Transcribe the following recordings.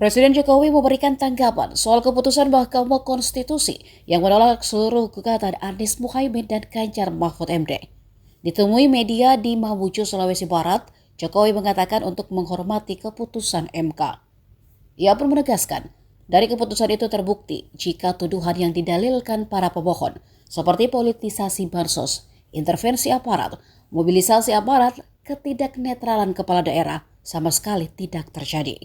Presiden Jokowi memberikan tanggapan soal keputusan Mahkamah Konstitusi yang menolak seluruh gugatan Anies Muhaimin dan Ganjar Mahfud MD. Ditemui media di Mamuju, Sulawesi Barat, Jokowi mengatakan untuk menghormati keputusan MK. Ia pun menegaskan, dari keputusan itu terbukti jika tuduhan yang didalilkan para pemohon, seperti politisasi bansos, intervensi aparat, mobilisasi aparat, ketidaknetralan kepala daerah, sama sekali tidak terjadi.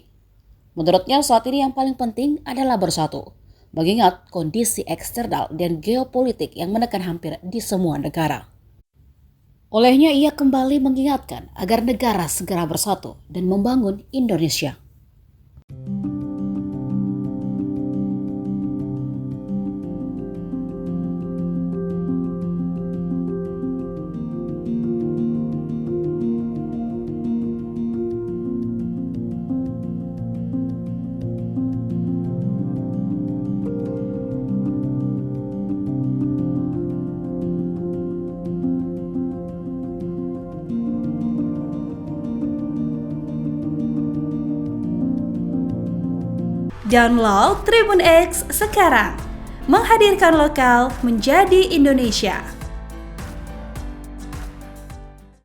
Menurutnya saat ini yang paling penting adalah bersatu, mengingat kondisi eksternal dan geopolitik yang menekan hampir di semua negara. Olehnya ia kembali mengingatkan agar negara segera bersatu dan membangun Indonesia. Download Tribun X sekarang, menghadirkan lokal menjadi Indonesia.